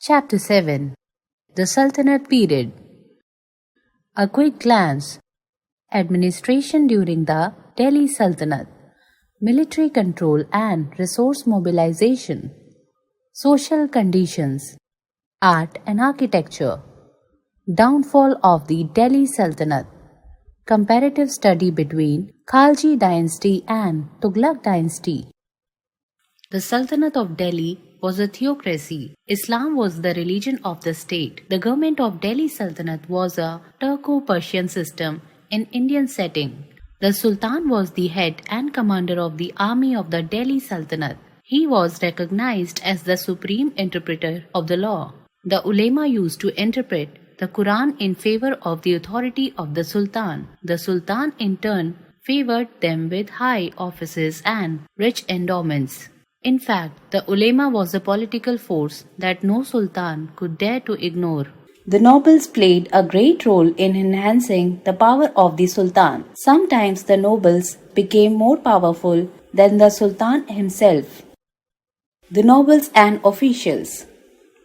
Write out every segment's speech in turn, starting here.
Chapter 7. The Sultanate Period. A quick glance. Administration during the Delhi Sultanate. Military control and resource mobilization. Social conditions. Art and architecture. Downfall of the Delhi Sultanate. Comparative study between Khalji dynasty and Tughlaq dynasty. The Sultanate of Delhi was a theocracy. Islam was the religion of the state. The government of Delhi Sultanate was a Turco-Persian system in Indian setting. The Sultan was the head and commander of the army of the Delhi Sultanate. He was recognized as the supreme interpreter of the law. The ulema used to interpret the Quran in favor of the authority of the Sultan. The Sultan in turn favored them with high offices and rich endowments. In fact, the ulema was a political force that no sultan could dare to ignore. The nobles played a great role in enhancing the power of the sultan. Sometimes the nobles became more powerful than the sultan himself. The nobles and officials.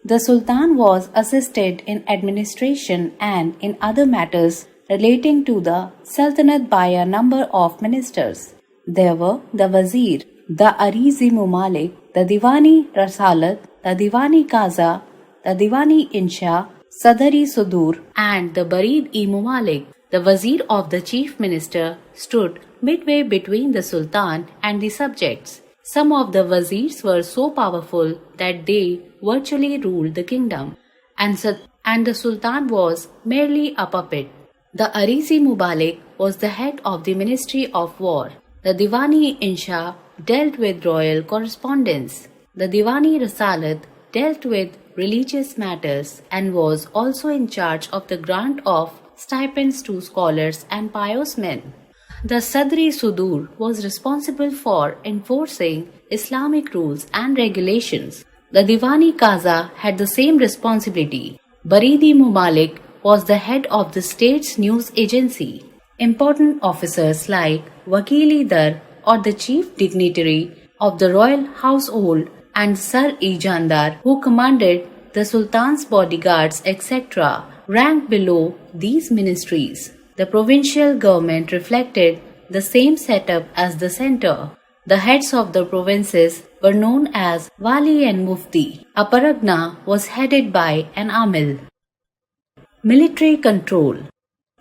The sultan was assisted in administration and in other matters relating to the sultanate by a number of ministers. There were the wazir, the Arizi Mumalik, the Diwani Rasalat, the Diwani Kaza, the Diwani Insha, Sadari Sudur, and the Barid-e-Mumalik. The Wazir of the Chief Minister stood midway between the Sultan and the subjects. Some of the Wazirs were so powerful that they virtually ruled the kingdom, and the Sultan was merely a puppet. The Arizi Mumalik was the head of the Ministry of War. The Diwani Insha dealt with royal correspondence. The Diwani Rasalat dealt with religious matters and was also in charge of the grant of stipends to scholars and pious men. The Sadri Sudur was responsible for enforcing Islamic rules and regulations. The Diwani Kaza had the same responsibility. Baridi Mumalik was the head of the state's news agency. Important officers like Wakili-Dar or the chief dignitary of the royal household and Sar-e-Jandar, who commanded the Sultan's bodyguards, etc., ranked below these ministries. The provincial government reflected the same setup as the center. The heads of the provinces were known as Wali and Mufti. A paragna was headed by an amil. Military control.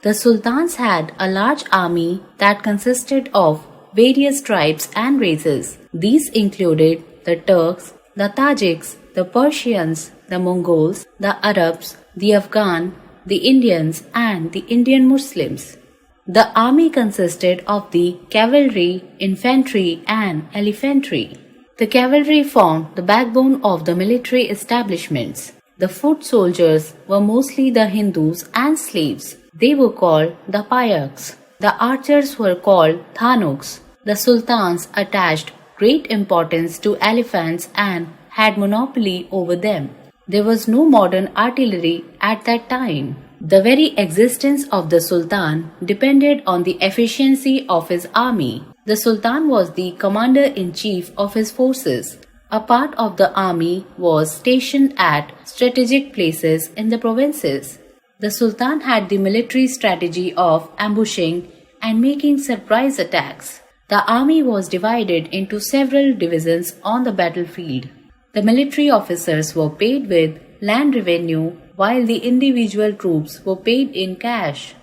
The sultans had a large army that consisted of various tribes and races. These included the Turks, the Tajiks, the Persians, the Mongols, the Arabs, the Afghan, the Indians, and the Indian Muslims. The army consisted of the cavalry, infantry, and elephantry. The cavalry formed the backbone of the military establishments. The foot soldiers were mostly the Hindus and slaves. They were called the Payaks. The archers were called Thanuks. The sultans attached great importance to elephants and had monopoly over them. There was no modern artillery at that time. The very existence of the sultan depended on the efficiency of his army. The sultan was the commander-in-chief of his forces. A part of the army was stationed at strategic places in the provinces. The sultan had the military strategy of ambushing and making surprise attacks. The army was divided into several divisions on the battlefield. The military officers were paid with land revenue while the individual troops were paid in cash.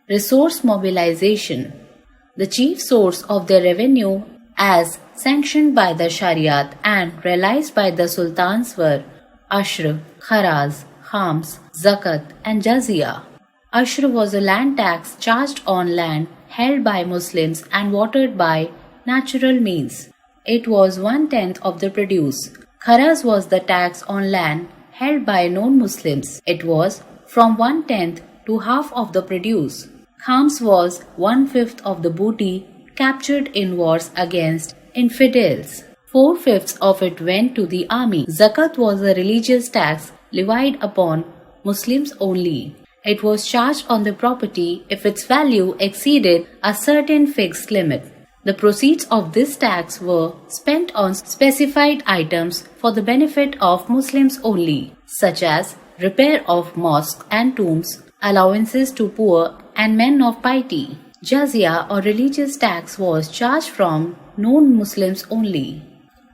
Resource mobilization. The chief source of their revenue, as sanctioned by the Shariat and realized by the sultans, were Ashr, Kharaz, Khams, Zakat, and Jazia. Ashr was a land tax charged on land held by Muslims and watered by natural means. It was 1/10 of the produce. Kharaz was the tax on land held by non-Muslims. It was from 1/10 to half of the produce. Khams was 1/5 of the booty captured in wars against infidels. 4/5 of it went to the army. Zakat was a religious tax levied upon Muslims only. It was charged on the property if its value exceeded a certain fixed limit. The proceeds of this tax were spent on specified items for the benefit of Muslims only, such as repair of mosques and tombs, allowances to poor and men of piety. Jizya or religious tax was charged from non-Muslims only.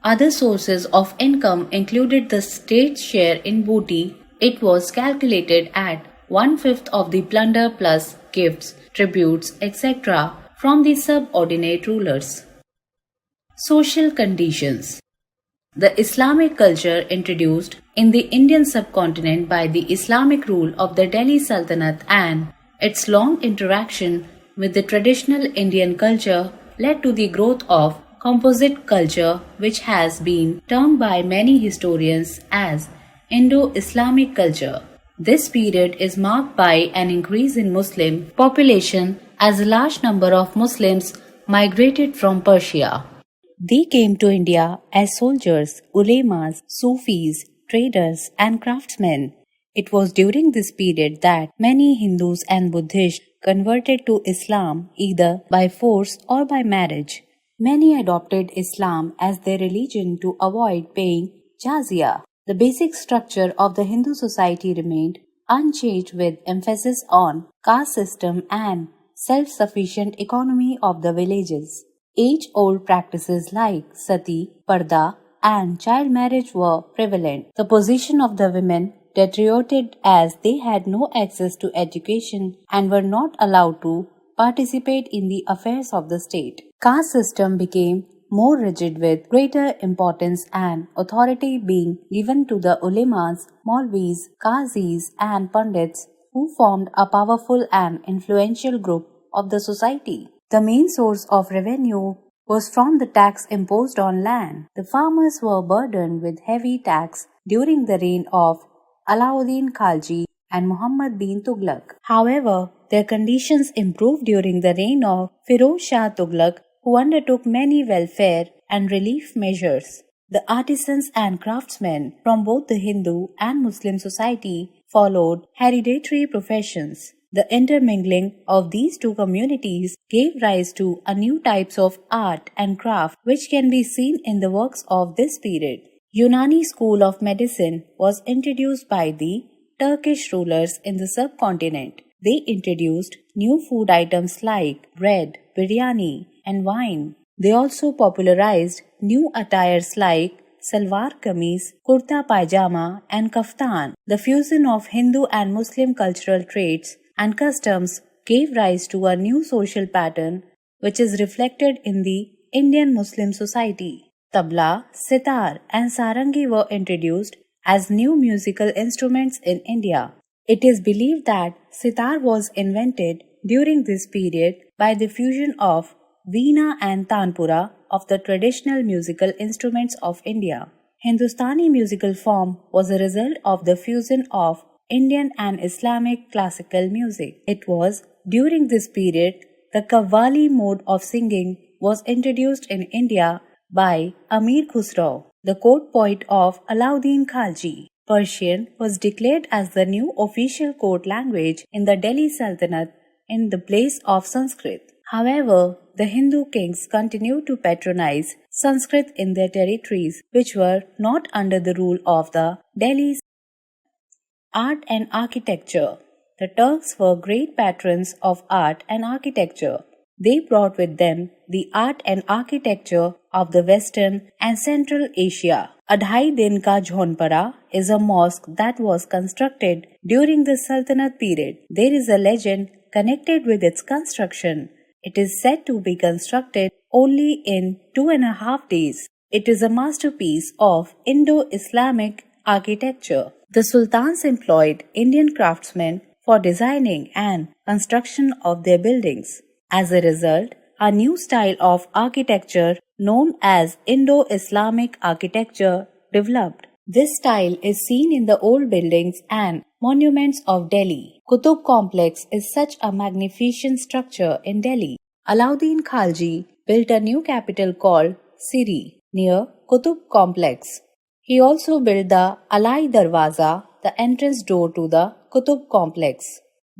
Other sources of income included the state's share in booty. It was calculated at one-fifth of the plunder plus gifts, tributes, etc. from the subordinate rulers. Social conditions. The Islamic culture introduced in the Indian subcontinent by the Islamic rule of the Delhi Sultanate and its long interaction with the traditional Indian culture led to the growth of composite culture, which has been termed by many historians as Indo-Islamic culture. This period is marked by an increase in Muslim population as a large number of Muslims migrated from Persia. They came to India as soldiers, ulemas, Sufis, traders, and craftsmen. It was during this period that many Hindus and Buddhists converted to Islam either by force or by marriage. Many adopted Islam as their religion to avoid paying jizya. The basic structure of the Hindu society remained unchanged with emphasis on caste system and self-sufficient economy of the villages. Age-old practices like sati, parda, and child marriage were prevalent. The position of the women deteriorated as they had no access to education and were not allowed to participate in the affairs of the state. Caste system became more rigid with greater importance and authority being given to the ulemas, maulvis, qazis, and pandits who formed a powerful and influential group of the society. The main source of revenue was from the tax imposed on land. The farmers were burdened with heavy tax during the reign of Alauddin Khalji and Muhammad bin Tughlaq. However, their conditions improved during the reign of Firoz Shah Tughlaq, who undertook many welfare and relief measures. The artisans and craftsmen from both the Hindu and Muslim society followed hereditary professions. The intermingling of these two communities gave rise to a new types of art and craft which can be seen in the works of this period. Unani school of medicine was introduced by the Turkish rulers in the subcontinent. They introduced new food items like bread, biryani, and wine. They also popularized new attires like salwar kameez, kurta pajama, and kaftan. The fusion of Hindu and Muslim cultural traits and customs gave rise to a new social pattern which is reflected in the Indian Muslim society. Tabla, sitar, and sarangi were introduced as new musical instruments in India. It is believed that sitar was invented during this period by the fusion of veena and tanpura of the traditional musical instruments of India. Hindustani musical form was a result of the fusion of Indian and Islamic classical music. It was during this period the Qawwali mode of singing was introduced in India by Amir Khusro, the court poet of Alauddin Khalji. Persian was declared as the new official court language in the Delhi Sultanate in the place of Sanskrit. However, the Hindu kings continued to patronize Sanskrit in their territories which were not under the rule of the Delhi. Art and architecture. The Turks were great patrons of art and architecture. They brought with them the art and architecture of the Western and Central Asia. Adhai Din Ka Jhonpara is a mosque that was constructed during the Sultanate period. There is a legend connected with its construction. It is said to be constructed only in 2.5 days. It is a masterpiece of Indo-Islamic architecture. The sultans employed Indian craftsmen for designing and construction of their buildings. As a result, a new style of architecture known as Indo-Islamic architecture developed. This style is seen in the old buildings and monuments of Delhi. Qutub complex is such a magnificent structure in Delhi. Alauddin Khalji built a new capital called Siri near Qutub complex. He also built the Alai Darwaza, the entrance door to the Qutub complex.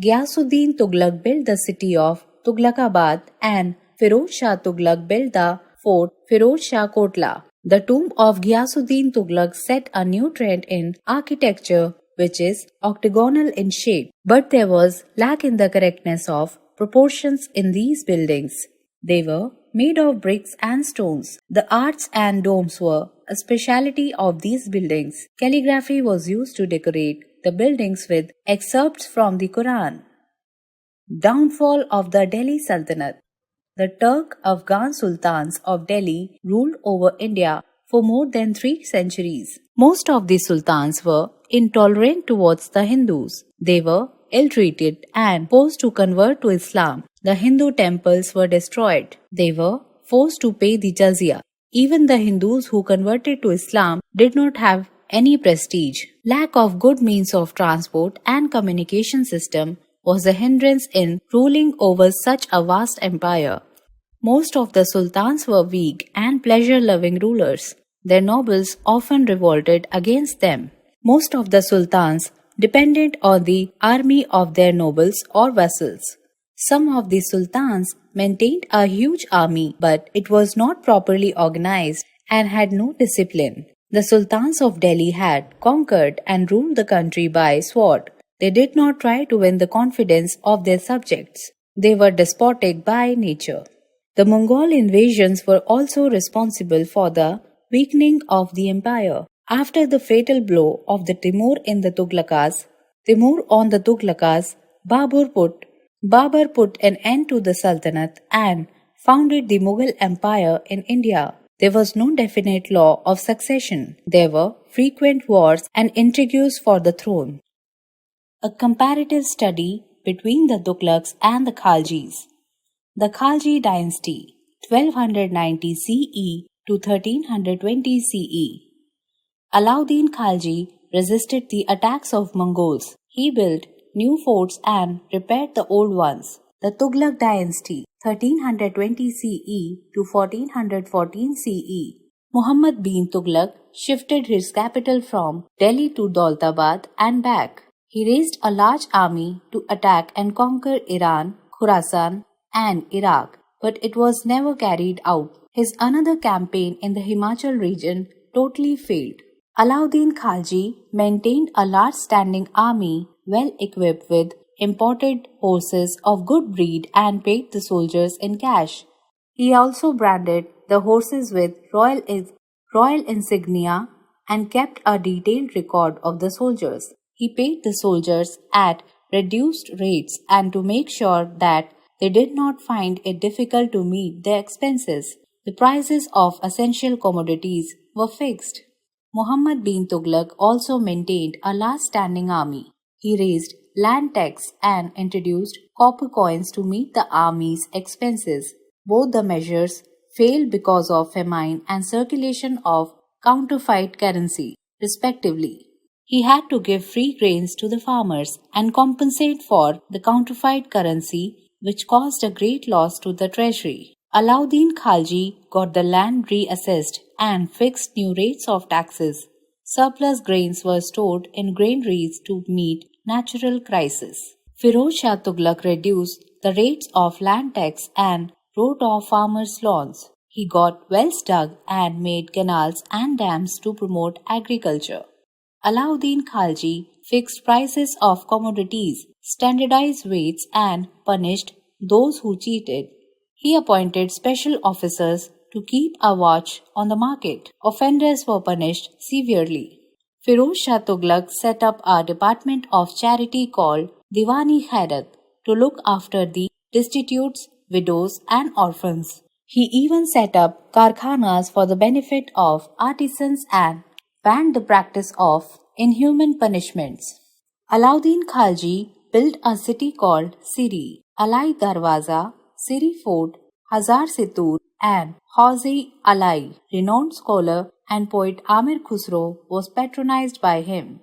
Ghiyasuddin Tughlaq built the city of Tughlaqabad and Firoz Shah Tughlaq built the fort Firoz Shah Kotla. The tomb of Ghiyasuddin Tughlaq set a new trend in architecture, which is octagonal in shape, but there was lack in the correctness of proportions in these buildings. They were made of bricks and stones. The arches and domes were a speciality of these buildings. Calligraphy was used to decorate the buildings with excerpts from the Quran. Downfall of the Delhi Sultanate. The Turk-Afghan sultans of Delhi ruled over India for more than 3 centuries. Most of the sultans were intolerant towards the Hindus. They were ill-treated and forced to convert to Islam. The Hindu temples were destroyed. They were forced to pay the jizya. Even the Hindus who converted to Islam did not have any prestige. Lack of good means of transport and communication system was a hindrance in ruling over such a vast empire. Most of the sultans were weak and pleasure-loving rulers. Their nobles often revolted against them. Most of the sultans depended on the army of their nobles or vassals. Some of the sultans maintained a huge army, but it was not properly organized and had no discipline. The sultans of Delhi had conquered and ruled the country by sword. They did not try to win the confidence of their subjects. They were despotic by nature. The Mongol invasions were also responsible for the weakening of the empire. After the fatal blow of the Timur on the Tughlakas, Babur put an end to the Sultanate and founded the Mughal Empire in India. There was no definite law of succession. There were frequent wars and intrigues for the throne. A comparative study between the Tughlaqs and the Khaljis. The Khalji dynasty, 1290 CE to 1320 CE. Alauddin Khalji resisted the attacks of Mongols. He built new forts and repaired the old ones. The Tughlaq dynasty, 1320 CE to 1414 CE. Muhammad bin Tughlaq shifted his capital from Delhi to Daulatabad and back. He raised a large army to attack and conquer Iran, Khorasan, and Iraq, but it was never carried out. His another campaign in the Himachal region totally failed. Alauddin Khalji maintained a large standing army well equipped with imported horses of good breed and paid the soldiers in cash. He also branded the horses with royal insignia and kept a detailed record of the soldiers. He paid the soldiers at reduced rates and to make sure that they did not find it difficult to meet their expenses. The prices of essential commodities were fixed. Muhammad bin Tughlaq also maintained a large standing army. He raised land tax and introduced copper coins to meet the army's expenses. Both the measures failed because of famine and circulation of counterfeit currency, respectively. He had to give free grains to the farmers and compensate for the counterfeit currency, which caused a great loss to the treasury. Alauddin Khalji got the land reassessed and fixed new rates of taxes. Surplus grains were stored in granaries to meet natural crisis. Firoz Shah Tughlaq reduced the rates of land tax and wrote off farmers' loans. He got wells dug and made canals and dams to promote agriculture. Alauddin Khalji fixed prices of commodities, standardized weights, and punished those who cheated. He appointed special officers to keep a watch on the market. Offenders were punished severely. Firoz Shah Tughlaq set up a department of charity called Diwani Khairat to look after the destitutes, widows, and orphans. He even set up karkhanas for the benefit of artisans and banned the practice of inhuman punishments. Alauddin Khalji built a city called Siri, Alai Darwaza, Siri Fort, Hazar Situr, and Hauzi Alai. Renowned scholar and poet Amir Khusro was patronized by him.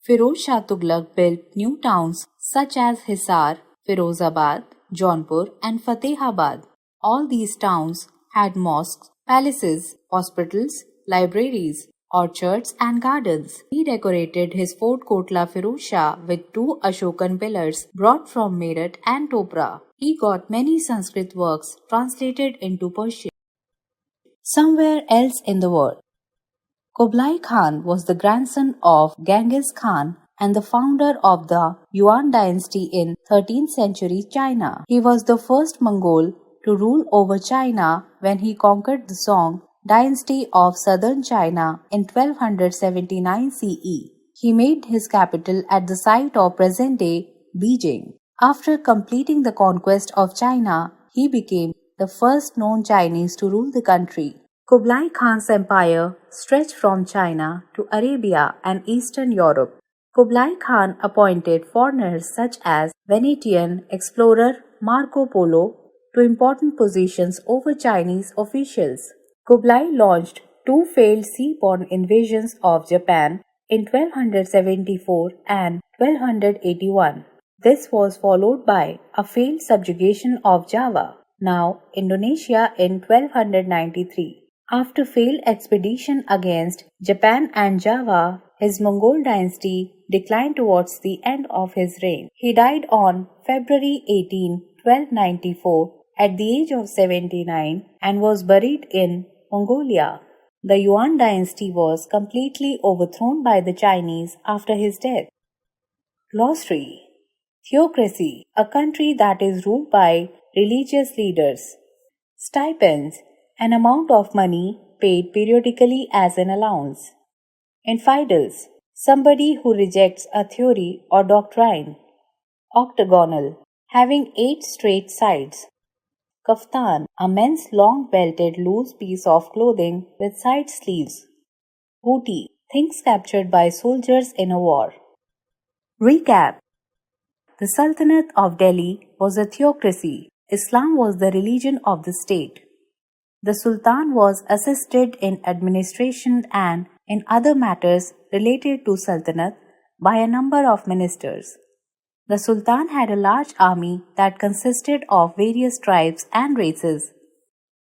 Firoz Shah Tughlaq built new towns such as Hisar, Firozabad, Jaunpur, and Fatehabad. All these towns had mosques, palaces, hospitals, libraries, orchards, and gardens. He decorated his Fort Kotla Firoz Shah with 2 Ashokan pillars brought from Meerut and Topra. He got many Sanskrit works translated into Persian. Somewhere else in the world, Kublai Khan was the grandson of Genghis Khan and the founder of the Yuan dynasty in 13th century China. He was the first Mongol to rule over China when he conquered the Song dynasty of southern China in 1279 CE. He made his capital at the site of present-day Beijing. After completing the conquest of China, he became the first known Chinese to rule the country. Kublai Khan's empire stretched from China to Arabia and Eastern Europe. Kublai Khan appointed foreigners such as Venetian explorer Marco Polo to important positions over Chinese officials. Kublai launched two failed seaborne invasions of Japan in 1274 and 1281. This was followed by a failed subjugation of Java, now Indonesia, in 1293. After failed expedition against Japan and Java, his Mongol dynasty declined towards the end of his reign. He died on February 18, 1294 at the age of 79 and was buried in Mongolia. The Yuan dynasty was completely overthrown by the Chinese after his death. Glossary: Theocracy, a country that is ruled by religious leaders. Stipends, an amount of money paid periodically as an allowance. Infidels, somebody who rejects a theory or doctrine. Octagonal, having 8 straight sides. Kaftan, a men's long belted loose piece of clothing with side sleeves. Booty, things captured by soldiers in a war. Recap: the Sultanate of Delhi was a theocracy. Islam was the religion of the state. The Sultan was assisted in administration and in other matters related to Sultanate by a number of ministers. The Sultan had a large army that consisted of various tribes and races.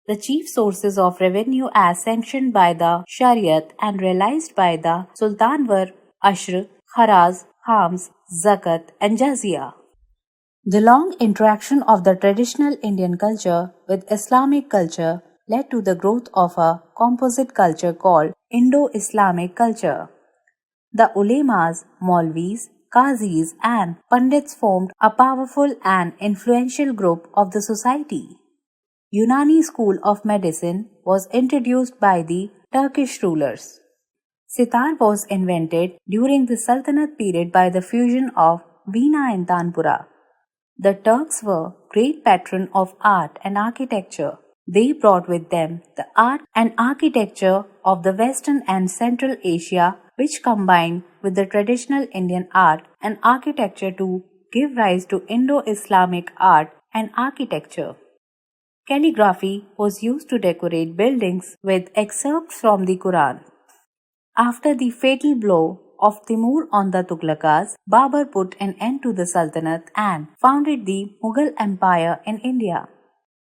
The chief sources of revenue as sanctioned by the Shariat and realized by the Sultan were Ashr, Kharaz, Khams, Zakat and Jizya. The long interaction of the traditional Indian culture with Islamic culture led to the growth of a composite culture called Indo-Islamic culture. The ulemas, Maulvis, Qazis and Pandits formed a powerful and influential group of the society. Unani school of medicine was introduced by the Turkish rulers. Sitar was invented during the Sultanate period by the fusion of Veena and Tanpura. The Turks were great patron of art and architecture. They brought with them the art and architecture of the Western and Central Asia, which combined with the traditional Indian art and architecture to give rise to Indo-Islamic art and architecture. Calligraphy was used to decorate buildings with excerpts from the Quran. After the fatal blow of Timur on the Tughlakas, Babur put an end to the Sultanate and founded the Mughal Empire in India.